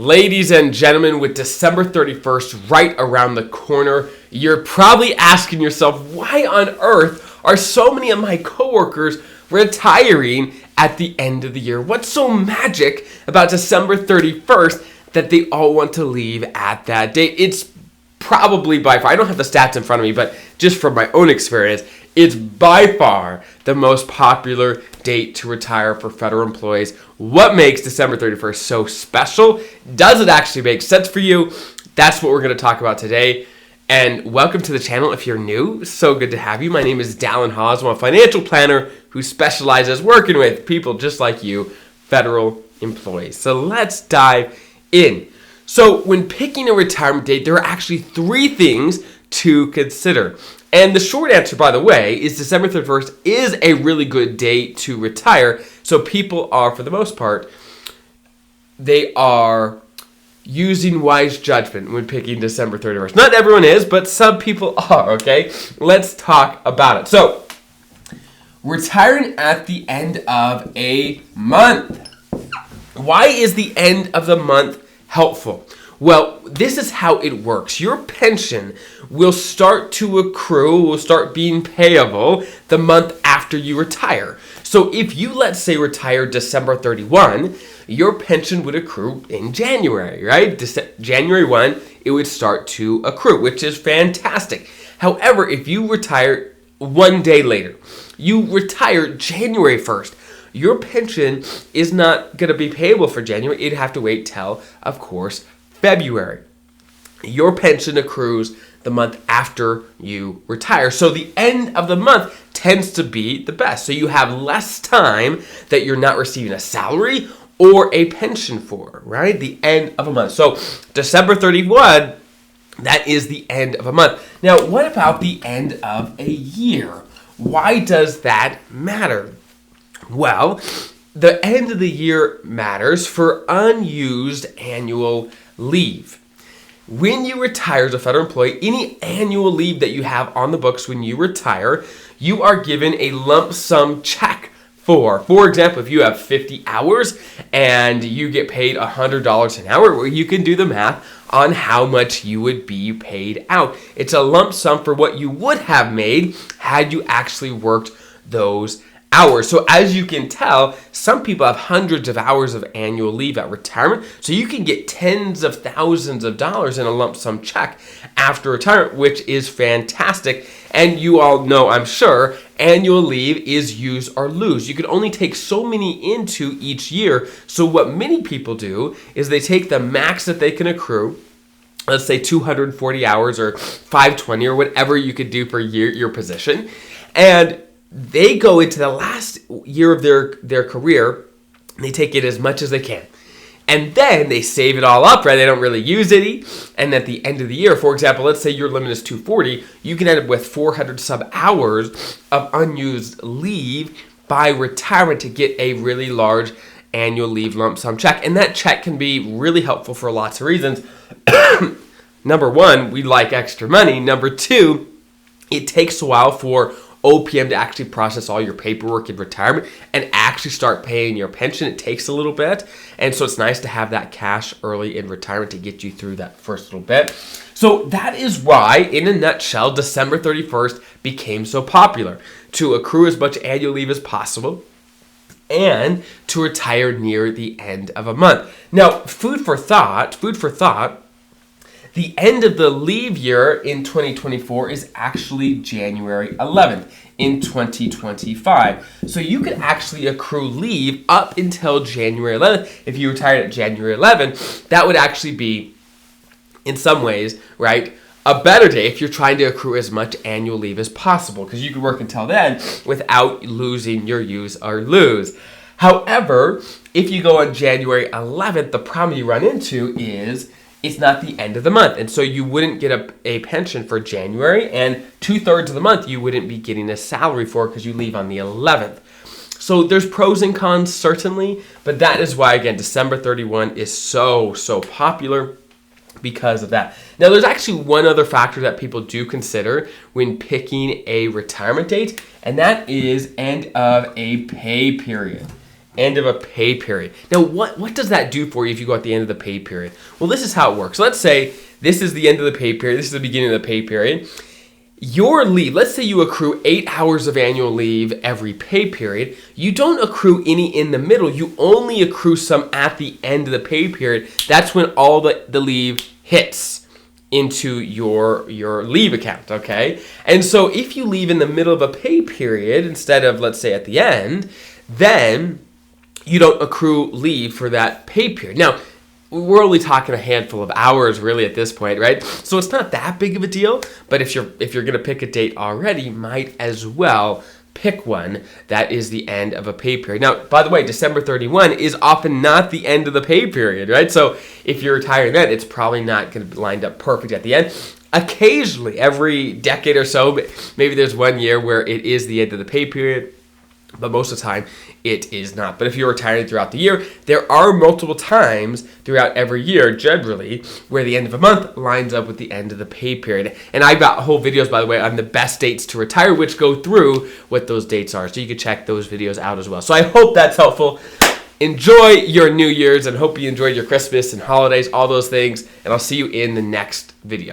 Ladies and gentlemen, with December 31st right around the corner, you're probably asking yourself, why on earth are so many of my coworkers retiring at the end of the year? What's so magic about December 31st that they all want to leave at that date? It's probably by far, I don't have the stats in front of me, but just from my own experience, it's by far the most popular date to retire for federal employees. What makes December 31st so special? Does it actually make sense for you? That's what we're going to talk about today. And welcome to the channel if you're new. So good to have you. My name is Dallin Hawes. I'm a financial planner who specializes working with people just like you, federal employees. So let's dive in. So when picking a retirement date, there are actually three things to consider. And the short answer, by the way, is December 31st is a really good date to retire. So people are, for the most part, they are using wise judgment when picking December 31st. Not everyone is, but some people are, okay? Let's talk about it. So, retiring at the end of a month. Why is the end of the month helpful? Well, this is how it works. Your pension will start to accrue, will start being payable the month after you retire. So if you, let's say, retire December 31, your pension would accrue in January, right? January 1, it would start to accrue, which is fantastic. However, if you retire one day later, you retire January 1st, your pension is not going to be payable for January. You'd have to wait till, of course, February. Your pension accrues the month after you retire. So the end of the month tends to be the best. So you have less time that you're not receiving a salary or a pension for, right? The end of a month. So December 31, that is the end of a month. Now, what about the end of a year? Why does that matter? Well, the end of the year matters for unused annual leave. When you retire as a federal employee, any annual leave that you have on the books when you retire, you are given a lump sum check for. For example, if you have 50 hours and you get paid $100 an hour, well, you can do the math on how much you would be paid out. It's a lump sum for what you would have made had you actually worked those hours. So as you can tell, some people have hundreds of hours of annual leave at retirement. So you can get tens of thousands of dollars in a lump sum check after retirement, which is fantastic. And you all know, I'm sure, annual leave is use or lose. You can only take so many into each year. So what many people do is they take the max that they can accrue, let's say 240 hours or 520 or whatever you could do per year, your position, and they go into the last year of their career, and they take it as much as they can. And then they save it all up, right? They don't really use any. And at the end of the year, for example, let's say your limit is 240, you can end up with 400 sub hours of unused leave by retirement to get a really large annual leave lump sum check. And that check can be really helpful for lots of reasons. Number one, we like extra money. Number two, it takes a while for OPM to actually process all your paperwork in retirement and actually start paying your pension. It takes a little bit. And so it's nice to have that cash early in retirement to get you through that first little bit. So that is why, in a nutshell, December 31st became so popular, to accrue as much annual leave as possible and to retire near the end of a month. Now, food for thought, the end of the leave year in 2024 is actually January 11th in 2025. So you could actually accrue leave up until January 11th. If you retired at January 11th, that would actually be, in some ways, right, a better day if you're trying to accrue as much annual leave as possible, because you could work until then without losing your use or lose. However, if you go on January 11th, the problem you run into is it's not the end of the month. And so you wouldn't get a pension for January, and 2/3 of the month you wouldn't be getting a salary for because you leave on the 11th. So there's pros and cons, certainly, but that is why, again, December 31 is so popular because of that. Now, there's actually one other factor that people do consider when picking a retirement date, and that is end of a pay period. end of a pay period. Now, what does that do for you if you go at the end of the pay period? Well, this is how it works. Let's say this is the end of the pay period. This is the beginning of the pay period. Your leave, let's say you accrue 8 hours of annual leave every pay period. You don't accrue any in the middle. You only accrue some at the end of the pay period. That's when all the leave hits into your leave account, okay? And so if you leave in the middle of a pay period instead of, let's say, at the end, then you don't accrue leave for that pay period. Now, we're only talking a handful of hours really at this point, right? So it's not that big of a deal, but if you're going to pick a date already, you might as well pick one that is the end of a pay period. Now, by the way, December 31 is often not the end of the pay period, right? So if you're retiring then, it's probably not going to be lined up perfect at the end. Occasionally, every decade or so, maybe there's 1 year where it is the end of the pay period, but most of the time it is not. But if you're retiring throughout the year, there are multiple times throughout every year, generally, where the end of a month lines up with the end of the pay period. And I've got whole videos, by the way, on the best dates to retire, which go through what those dates are. So you can check those videos out as well. So I hope that's helpful. Enjoy your New Year's and hope you enjoyed your Christmas and holidays, all those things. And I'll see you in the next video.